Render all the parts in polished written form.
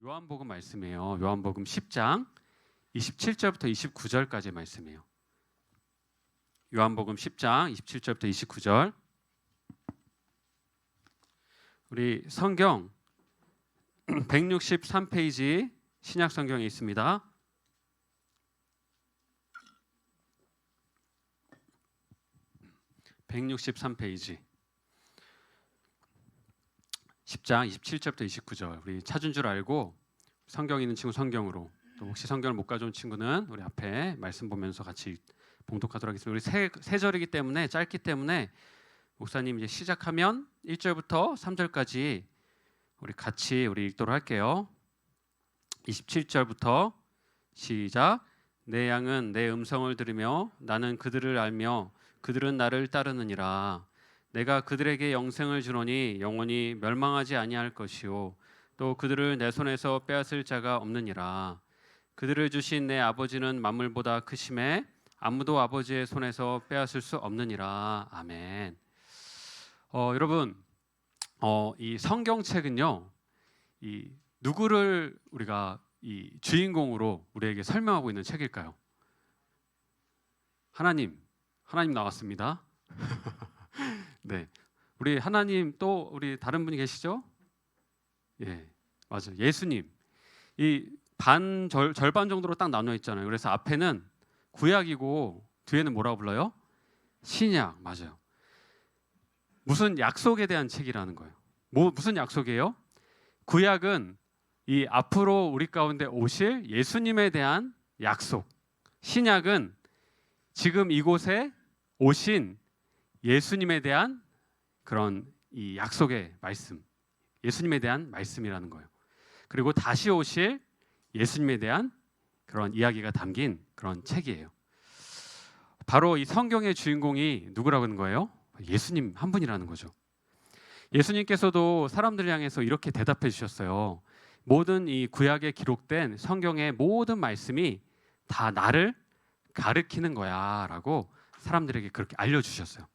요한복음 말씀이에요. 요한복음 10장 27절부터 29절까지 말씀이에요. 요한복음 10장 27절부터 29절. 우리 성경 163페이지 신약 성경에 있습니다. (163페이지) 10장 27절부터 29절. 우리 찾은 줄 알고 성경 있는 친구 성경으로, 또 혹시 성경을 못 가져온 친구는 우리 앞에 말씀 보면서 같이 봉독하도록 하겠습니다. 우리 세 절이기 때문에 짧기 때문에 목사님 이제 시작하면 1절부터 3절까지 우리 같이 읽도록 할게요. 27절부터 시작. 내 양은 내 음성을 들으며 나는 그들을 알며 그들은 나를 따르느니라. 내가 그들에게 영생을 주노니 영원히 멸망하지 아니할 것이요 또 그들을 내 손에서 빼앗을 자가 없느니라. 그들을 주신 내 아버지는 만물보다 크심에 아무도 아버지의 손에서 빼앗을 수 없느니라. 아멘. 여러분, 이 성경책은요, 이 누구를 우리가 이 주인공으로 우리에게 설명하고 있는 책일까요? 하나님 나왔습니다. 네, 우리 하나님, 또 우리 다른 분이 계시죠? 예, 맞아요. 예수님. 이 절반 정도로 딱 나눠 있잖아요. 그래서 앞에는 구약이고 뒤에는 뭐라고 불러요? 신약. 맞아요. 무슨 약속에 대한 책이라는 거예요. 무슨 약속이에요? 구약은 이 앞으로 우리 가운데 오실 예수님에 대한 약속. 신약은 지금 이곳에 오신 예수님에 대한 그런 이 약속의 말씀, 예수님에 대한 말씀이라는 거예요. 그리고 다시 오실 예수님에 대한 그런 이야기가 담긴 그런 책이에요. 바로 이 성경의 주인공이 누구라고 하는 거예요? 예수님 한 분이라는 거죠. 예수님께서도 사람들을 향해서 이렇게 대답해 주셨어요. 모든 이 구약에 기록된 성경의 모든 말씀이 다 나를 가르치는 거야 라고 사람들에게 그렇게 알려주셨어요.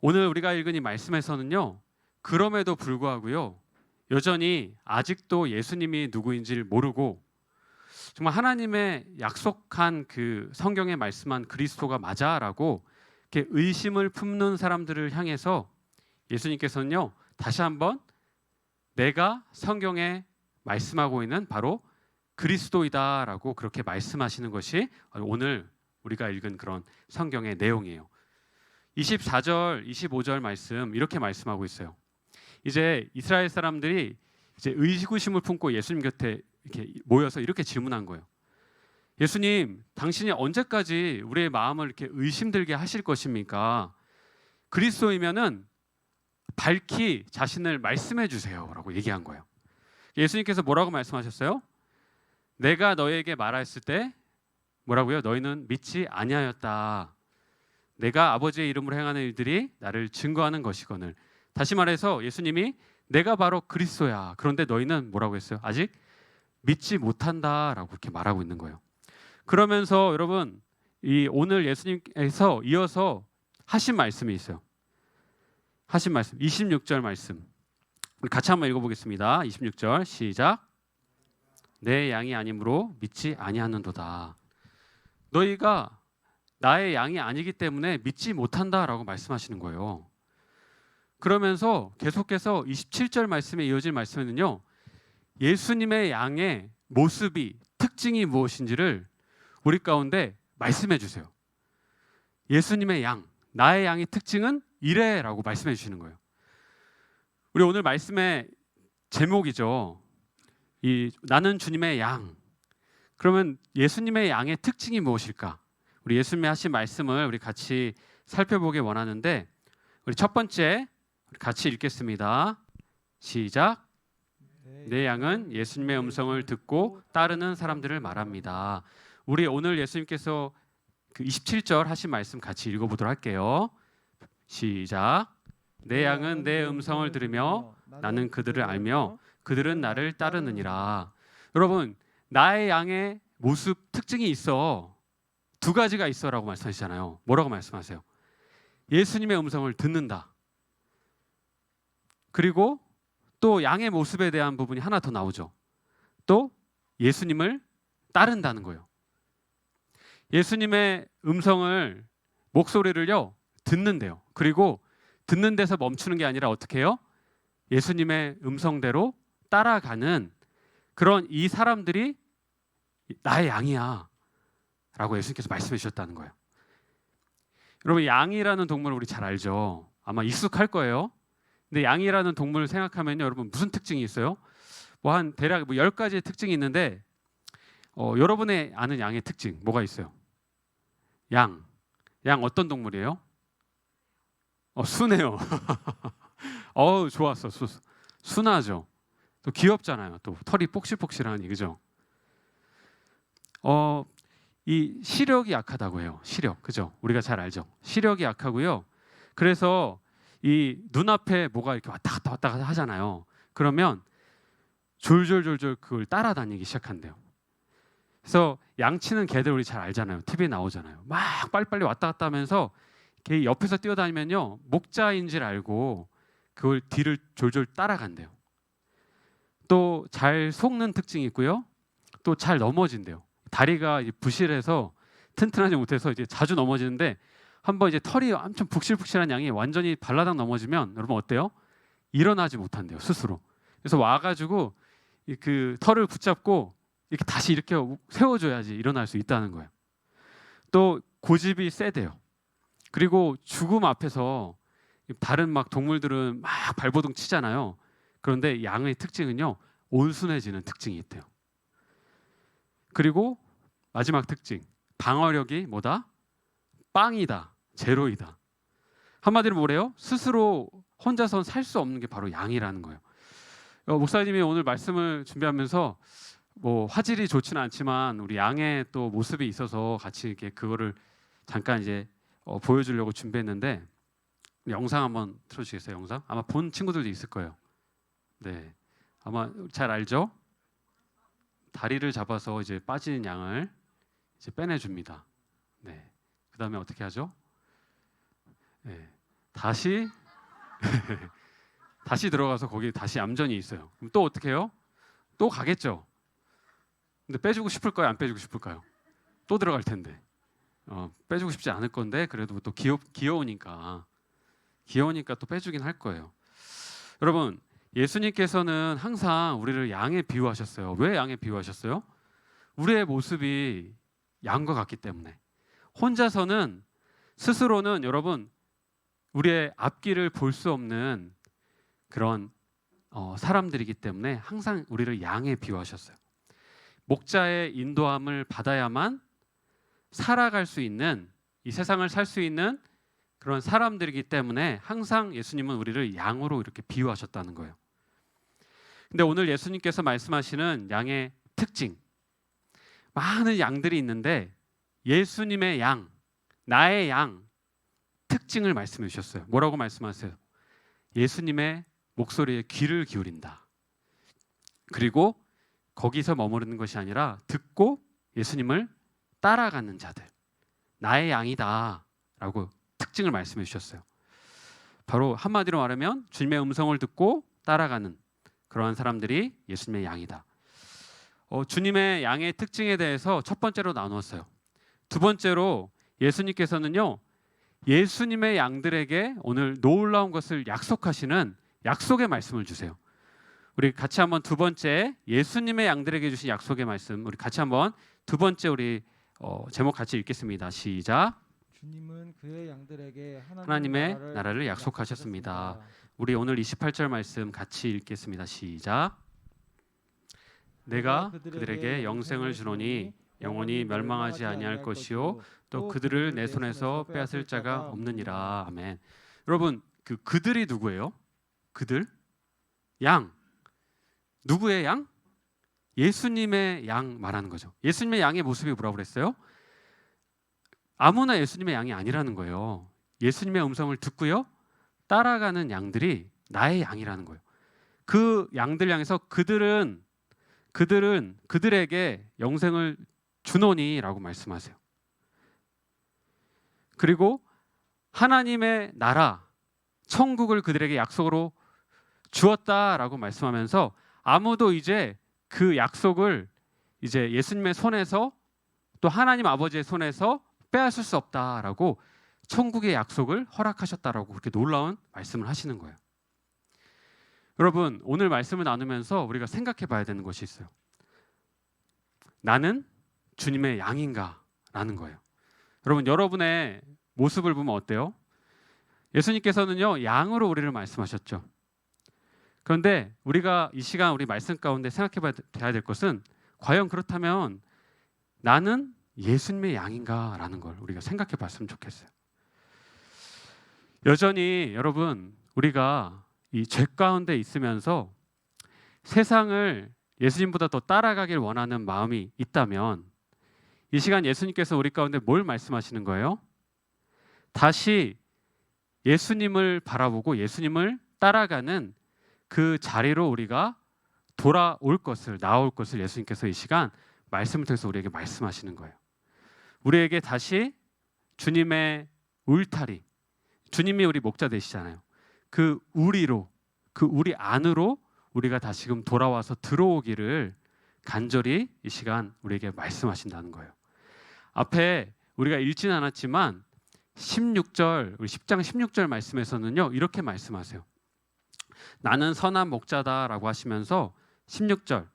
오늘 우리가 읽은 이 말씀에서는요, 그럼에도 불구하고요, 여전히 아직도 예수님이 누구인지를 모르고 정말 하나님의 약속한 그 성경에 말씀한 그리스도가 맞아라고 이렇게 의심을 품는 사람들을 향해서 예수님께서는요, 다시 한번 내가 성경에 말씀하고 있는 바로 그리스도이다라고 그렇게 말씀하시는 것이 오늘 우리가 읽은 그런 성경의 내용이에요. 24절, 25절 말씀 이렇게 말씀하고 있어요. 이제 이스라엘 사람들이 이제 의구심을 품고 예수님 곁에 이렇게 모여서 이렇게 질문한 거예요. 예수님, 당신이 언제까지 우리의 마음을 이렇게 의심들게 하실 것입니까? 그리스도이면은 밝히 자신을 말씀해 주세요라고 얘기한 거예요. 예수님께서 뭐라고 말씀하셨어요? 내가 너에게 말했을 때 뭐라고요? 너희는 믿지 아니하였다. 내가 아버지의 이름으로 행하는 일들이 나를 증거하는 것이거늘. 다시 말해서 예수님이 내가 바로 그리스도야. 그런데 너희는 뭐라고 했어요? 아직 믿지 못한다라고 이렇게 말하고 있는 거예요. 그러면서 여러분, 이 오늘 예수님께서 이어서 하신 말씀이 있어요. 하신 말씀 26절 말씀. 우리 같이 한번 읽어보겠습니다. 26절 시작. 내 양이 아니므로 믿지 아니하는도다. 너희가 나의 양이 아니기 때문에 믿지 못한다라고 말씀하시는 거예요. 그러면서 계속해서 27절 말씀에 이어질 말씀에는요, 예수님의 양의 모습이, 특징이 무엇인지를 우리 가운데 말씀해 주세요. 예수님의 양, 나의 양의 특징은 이래라고 말씀해 주시는 거예요. 우리 오늘 말씀의 제목이죠. 이 나는 주님의 양. 그러면 예수님의 양의 특징이 무엇일까? 우리 예수님이 하신 말씀을 우리 같이 살펴보기 원하는데, 우리 첫 번째 같이 읽겠습니다. 시작. 내 양은 예수님의 음성을 듣고 따르는 사람들을 말합니다. 우리 오늘 예수님께서 그 27절 하신 말씀 같이 읽어보도록 할게요. 시작. 내 양은 내 음성을 들으며 나는 그들을 알며 그들은 나를 따르느니라. 여러분, 나의 양의 모습, 특징이 있어. 두 가지가 있어라고 말씀하시잖아요. 뭐라고 말씀하세요? 예수님의 음성을 듣는다. 그리고 또 양의 모습에 대한 부분이 하나 더 나오죠. 또 예수님을 따른다는 거예요. 예수님의 음성을 목소리를요 듣는데요. 그리고 듣는 데서 멈추는 게 아니라 어떻게 해요? 예수님의 음성대로 따라가는 그런 이 사람들이 나의 양이야 라고 예수님께서 말씀해 주셨다는 거예요. 여러분, 양이라는 동물 우리 잘 알죠? 아마 익숙할 거예요. 근데 양이라는 동물을 생각하면요, 여러분 무슨 특징이 있어요? 뭐 한 대략 10가지의 특징이 있는데 여러분의 아는 양의 특징 뭐가 있어요? 양 어떤 동물이에요? 순해요. 좋았어. 순하죠. 또 귀엽잖아요. 또 털이 폭실폭실하니, 그죠? 이 시력이 약하다고 해요. 시력, 그죠? 우리가 잘 알죠. 시력이 약하고요. 그래서 이 눈앞에 뭐가 이렇게 왔다 갔다 하잖아요. 그러면 졸졸졸졸 그걸 따라다니기 시작한대요. 그래서 양치는 개들 우리 잘 알잖아요. TV에 나오잖아요. 막 빨리빨리 왔다 갔다 하면서 개 옆에서 뛰어다니면요, 목자인 줄 알고 그걸 뒤를 졸졸 따라간대요. 또 잘 속는 특징이 있고요. 또 잘 넘어진대요. 다리가 부실해서 튼튼하지 못해서 이제 자주 넘어지는데 한번 이제 털이 엄청 북실북실한 양이 완전히 발라당 넘어지면 여러분 어때요? 일어나지 못한대요, 스스로. 그래서 와가지고 그 털을 붙잡고 이렇게 다시 이렇게 세워줘야지 일어날 수 있다는 거예요. 또 고집이 세대요. 그리고 죽음 앞에서 다른 막 동물들은 막 발버둥 치잖아요. 그런데 양의 특징은요, 온순해지는 특징이 있대요. 그리고 마지막 특징, 방어력이 뭐다? 빵이다, 제로이다. 한마디로 뭐래요? 스스로 혼자선 살 수 없는 게 바로 양이라는 거예요. 목사님이 오늘 말씀을 준비하면서 뭐 화질이 좋지는 않지만 우리 양의 또 모습이 있어서 같이 이렇게 그거를 잠깐 이제 보여주려고 준비했는데, 영상 한번 틀어주시겠어요? 영상 아마 본 친구들도 있을 거예요. 네, 아마 잘 알죠? 다리를 잡아서 이제 빠지는 양을 이제 빼내줍니다. 네, 그 다음에 어떻게 하죠? 네, 다시 다시 들어가서 거기 다시 얌전히 있어요. 그럼 또 어떻게 해요? 또 가겠죠. 근데 빼주고 싶을까요? 안 빼주고 싶을까요? 또 들어갈 텐데. 빼주고 싶지 않을 건데 그래도 또 귀여우니까 또 빼주긴 할 거예요. 여러분, 예수님께서는 항상 우리를 양에 비유하셨어요. 왜 양에 비유하셨어요? 우리의 모습이 양과 같기 때문에. 혼자서는 스스로는 여러분 우리의 앞길을 볼 수 없는 그런 사람들이기 때문에 항상 우리를 양에 비유하셨어요. 목자의 인도함을 받아야만 살아갈 수 있는, 이 세상을 살 수 있는 그런 사람들이기 때문에 항상 예수님은 우리를 양으로 이렇게 비유하셨다는 거예요. 근데 오늘 예수님께서 말씀하시는 양의 특징, 많은 양들이 있는데 예수님의 양, 나의 양 특징을 말씀해 주셨어요. 뭐라고 말씀하세요? 예수님의 목소리에 귀를 기울인다. 그리고 거기서 머무르는 것이 아니라 듣고 예수님을 따라가는 자들, 나의 양이다 라고 특징을 말씀해 주셨어요. 바로 한마디로 말하면 주님의 음성을 듣고 따라가는 그러한 사람들이 예수님의 양이다. 주님의 양의 특징에 대해서 첫 번째로 나누었어요. 두 번째로 예수님께서는요, 예수님의 양들에게 오늘 놀라운 것을 약속하시는 약속의 말씀을 주세요. 우리 같이 한번 두 번째 예수님의 양들에게 주신 약속의 말씀, 우리 같이 한번 두 번째 우리 제목 같이 읽겠습니다. 시작. 주님은 그의 양들에게 하나님의 나라를 약속하셨습니다. 우리 오늘 28절 말씀 같이 읽겠습니다. 시작. 내가 그들에게 영생을 주노니 영원히 멸망하지 아니할 것이요 또 그들을 내 손에서 빼앗을 자가 없느니라. 아멘. 여러분, 그들이 누구예요? 그들? 양. 누구의 양? 예수님의 양 말하는 거죠. 예수님의 양의 모습이 뭐라고 그랬어요? 아무나 예수님의 양이 아니라는 거예요. 예수님의 음성을 듣고요, 따라가는 양들이 나의 양이라는 거예요. 그 양들 향해서 그들에게 영생을 주노니라고 말씀하세요. 그리고 하나님의 나라, 천국을 그들에게 약속으로 주었다라고 말씀하면서 아무도 이제 그 약속을 이제 예수님의 손에서 또 하나님 아버지의 손에서 빼앗을 수 없다라고 천국의 약속을 허락하셨다라고 그렇게 놀라운 말씀을 하시는 거예요. 여러분, 오늘 말씀을 나누면서 우리가 생각해 봐야 되는 것이 있어요. 나는 주님의 양인가? 라는 거예요. 여러분, 여러분의 모습을 보면 어때요? 예수님께서는요, 양으로 우리를 말씀하셨죠. 그런데 우리가 이 시간 우리 말씀 가운데 생각해 봐야 될 것은 과연 그렇다면 나는 예수님의 양인가? 라는 걸 우리가 생각해 봤으면 좋겠어요. 여전히 여러분, 우리가 이 죄 가운데 있으면서 세상을 예수님보다 더 따라가길 원하는 마음이 있다면 이 시간 예수님께서 우리 가운데 뭘 말씀하시는 거예요? 다시 예수님을 바라보고 예수님을 따라가는 그 자리로 우리가 나올 것을 예수님께서 이 시간 말씀을 통해서 우리에게 말씀하시는 거예요. 우리에게 다시 주님의 울타리, 주님이 우리 목자 되시잖아요. 그 우리 안으로 우리가 다시금 돌아와서 들어오기를 간절히 이 시간 우리에게 말씀하신다는 거예요. 앞에 우리가 읽지는 않았지만 16절, 우리 10장 16절 말씀에서는요, 이렇게 말씀하세요. 나는 선한 목자다라고 하시면서 16절,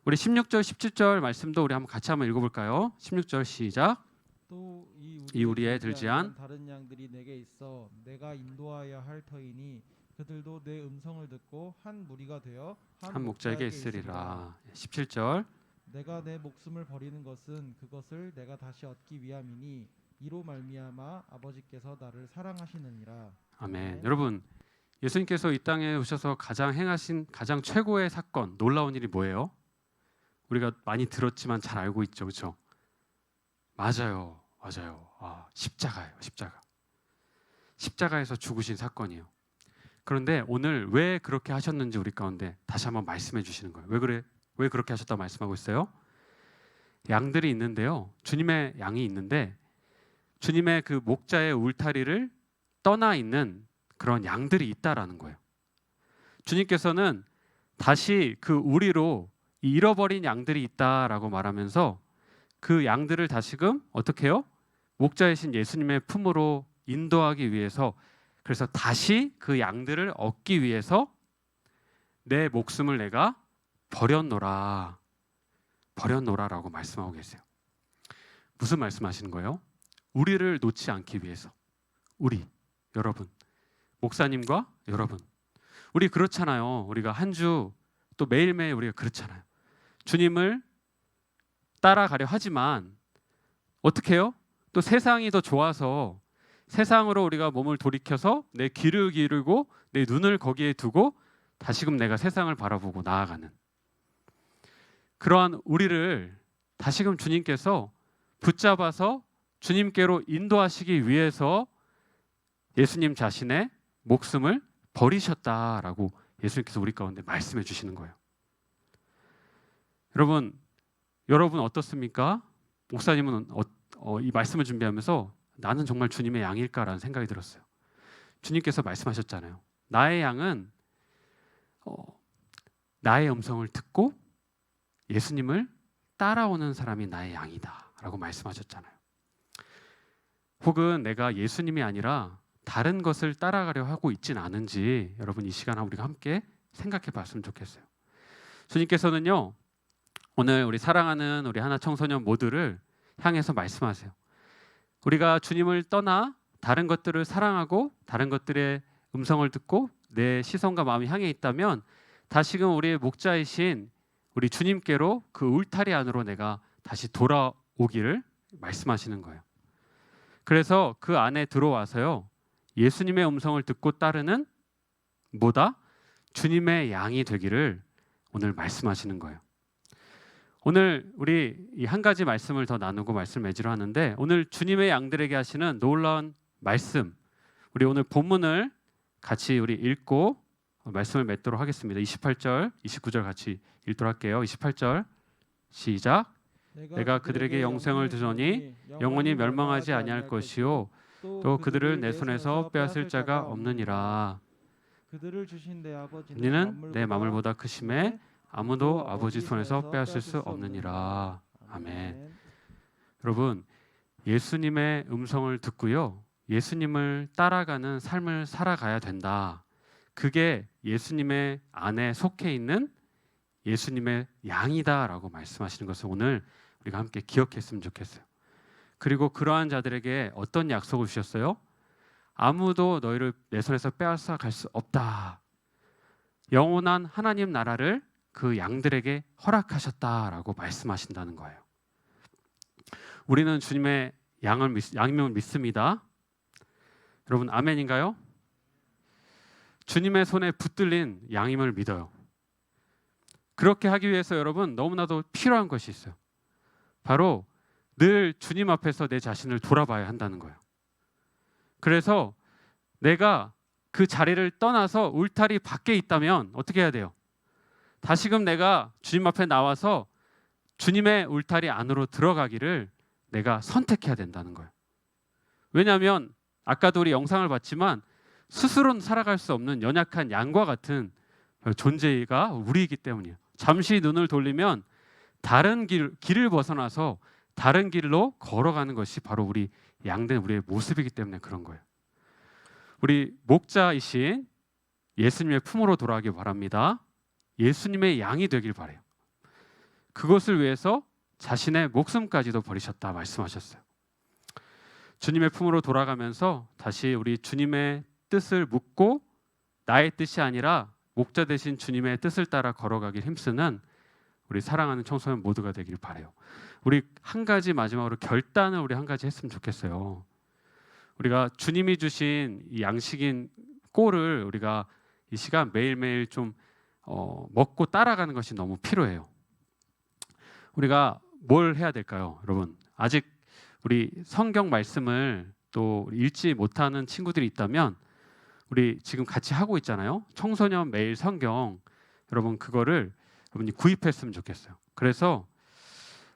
우리 16절, 17절 말씀도 우리 같이 한번 읽어볼까요? 16절 시작. 또 이 우리에 들지 않은 다른 양들이 내게 있어 내가 인도하여야 할 터이니 그들도 내 음성을 듣고 한 무리가 되어 한 목자에게 있으리라. 17절. 내가 내 목숨을 버리는 것은 그것을 내가 다시 얻기 위함이니 이로 말미암아 아버지께서 나를 사랑하시느니라. 아멘. 네. 여러분, 예수님께서 이 땅에 오셔서 행하신 가장 최고의 사건, 놀라운 일이 뭐예요? 우리가 많이 들었지만 잘 알고 있죠, 그렇죠? 맞아요. 십자가예요. 십자가에서 죽으신 사건이에요. 그런데 오늘 왜 그렇게 하셨는지 우리 가운데 다시 한번 말씀해 주시는 거예요. 왜 그렇게 하셨다고 말씀하고 있어요? 양들이 있는데요. 주님의 양이 있는데 주님의 그 목자의 울타리를 떠나 있는 그런 양들이 있다라는 거예요. 주님께서는 다시 그 우리로 잃어버린 양들이 있다라고 말하면서 그 양들을 다시금 어떻게 해요? 목자이신 예수님의 품으로 인도하기 위해서, 그래서 다시 그 양들을 얻기 위해서 내 목숨을 내가 버렸노라라고 말씀하고 계세요. 무슨 말씀하시는 거예요? 우리를 놓지 않기 위해서. 여러분, 목사님과 여러분, 우리 그렇잖아요. 우리가 한 주 또 매일매일 우리가 그렇잖아요. 주님을 따라가려 하지만 어떻게 해요? 또 세상이 더 좋아서 세상으로 우리가 몸을 돌이켜서 내 귀를 기울이고 내 눈을 거기에 두고 다시금 내가 세상을 바라보고 나아가는 그러한 우리를 다시금 주님께서 붙잡아서 주님께로 인도하시기 위해서 예수님 자신의 목숨을 버리셨다라고 예수님께서 우리 가운데 말씀해 주시는 거예요. 여러분 어떻습니까? 목사님은 이 말씀을 준비하면서 나는 정말 주님의 양일까라는 생각이 들었어요. 주님께서 말씀하셨잖아요. 나의 양은 나의 음성을 듣고 예수님을 따라오는 사람이 나의 양이다라고 말씀하셨잖아요. 혹은 내가 예수님이 아니라 다른 것을 따라가려 하고 있진 않은지 여러분 이 시간 우리가 함께 생각해 봤으면 좋겠어요. 주님께서는요, 오늘 우리 사랑하는 우리 하나 청소년 모두를 향해서 말씀하세요. 우리가 주님을 떠나 다른 것들을 사랑하고 다른 것들의 음성을 듣고 내 시선과 마음이 향해 있다면 다시금 우리의 목자이신 우리 주님께로 그 울타리 안으로 내가 다시 돌아오기를 말씀하시는 거예요. 그래서 그 안에 들어와서요, 예수님의 음성을 듣고 따르는 주님의 양이 되기를 오늘 말씀하시는 거예요. 오늘 우리 이 한 가지 말씀을 더 나누고 말씀을 맺으려 하는데, 오늘 주님의 양들에게 하시는 놀라운 말씀, 우리 오늘 본문을 같이 우리 읽고 말씀을 맺도록 하겠습니다. 28절, 29절 같이 읽도록 할게요. 28절 시작. 내가 그들에게 영생을 주노니 영원히 멸망하지 아니할 것이요 또 그들을 내 손에서 빼앗을 자가 없느니라. 그들을 주신 내 아버지는 너희는 내 마음을보다 크심에 아무도 아버지 손에서 빼앗을 수 없느니라. 아멘. 여러분, 예수님의 음성을 듣고요, 예수님을 따라가는 삶을 살아가야 된다. 그게 예수님의 안에 속해 있는 예수님의 양이다라고 말씀하시는 것을 오늘 우리가 함께 기억했으면 좋겠어요. 그리고 그러한 자들에게 어떤 약속을 주셨어요? 아무도 너희를 내 손에서 빼앗아 갈 수 없다. 영원한 하나님 나라를 그 양들에게 허락하셨다라고 말씀하신다는 거예요. 우리는 주님의 양임을 믿습니다. 여러분, 아멘인가요? 주님의 손에 붙들린 양임을 믿어요. 그렇게 하기 위해서 여러분 너무나도 필요한 것이 있어요. 바로 늘 주님 앞에서 내 자신을 돌아봐야 한다는 거예요. 그래서 내가 그 자리를 떠나서 울타리 밖에 있다면 어떻게 해야 돼요? 다시금 내가 주님 앞에 나와서 주님의 울타리 안으로 들어가기를 내가 선택해야 된다는 거예요. 왜냐하면 아까도 우리 영상을 봤지만 스스로는 살아갈 수 없는 연약한 양과 같은 존재가 우리이기 때문이에요. 잠시 눈을 돌리면 다른 길을 벗어나서 다른 길로 걸어가는 것이 바로 우리 양된 우리의 모습이기 때문에 그런 거예요. 우리 목자이신 예수님의 품으로 돌아가기 바랍니다. 예수님의 양이 되길 바라요. 그것을 위해서 자신의 목숨까지도 버리셨다 말씀하셨어요. 주님의 품으로 돌아가면서 다시 우리 주님의 뜻을 묻고 나의 뜻이 아니라 목자 되신 주님의 뜻을 따라 걸어가길 힘쓰는 우리 사랑하는 청소년 모두가 되길 바라요. 우리 한 가지 마지막으로 결단을 우리 한 가지 했으면 좋겠어요. 우리가 주님이 주신 이 양식인 꼴을 우리가 이 시간 매일매일 좀 먹고 따라가는 것이 너무 필요해요. 우리가 뭘 해야 될까요, 여러분? 아직 우리 성경 말씀을 또 읽지 못하는 친구들이 있다면 우리 지금 같이 하고 있잖아요. 청소년 매일 성경, 여러분 그거를 여러분이 구입했으면 좋겠어요. 그래서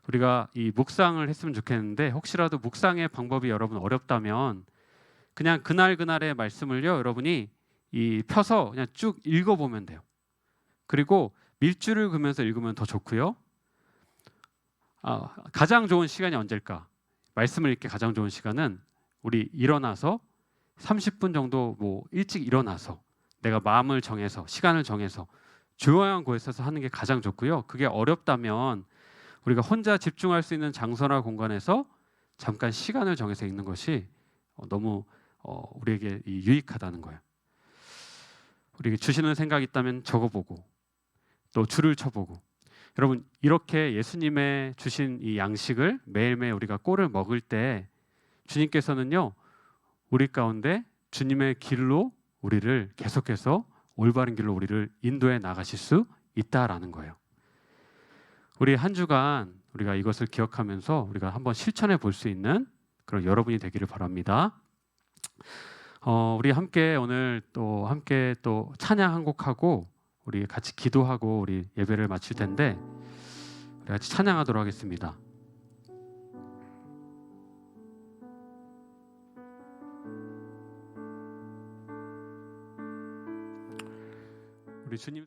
우리가 이 묵상을 했으면 좋겠는데 혹시라도 묵상의 방법이 여러분 어렵다면 그냥 그날그날의 말씀을요 여러분이 이 펴서 그냥 쭉 읽어보면 돼요. 그리고 밀줄을 그으면서 읽으면 더 좋고요. 가장 좋은 시간이 언제일까? 말씀을 읽기 가장 좋은 시간은 우리 일어나서 30분 정도 일찍 일어나서 내가 마음을 정해서 시간을 정해서 조용한 곳에서 하는 게 가장 좋고요. 그게 어렵다면 우리가 혼자 집중할 수 있는 장소나 공간에서 잠깐 시간을 정해서 읽는 것이 너무 우리에게 유익하다는 거예요. 우리에게 주시는 생각이 있다면 적어보고 또 줄을 쳐보고 여러분 이렇게 예수님의 주신 이 양식을 매일매일 우리가 꼴을 먹을 때 주님께서는요 우리 가운데 주님의 길로 우리를 계속해서 올바른 길로 우리를 인도해 나가실 수 있다라는 거예요. 우리 한 주간 우리가 이것을 기억하면서 우리가 한번 실천해 볼 수 있는 그런 여러분이 되기를 바랍니다. 우리 함께 오늘 또 함께 또 찬양 한 곡하고 우리 같이 기도하고 우리 예배를 마칠 텐데 우리 같이 찬양하도록 하겠습니다. 우리 주님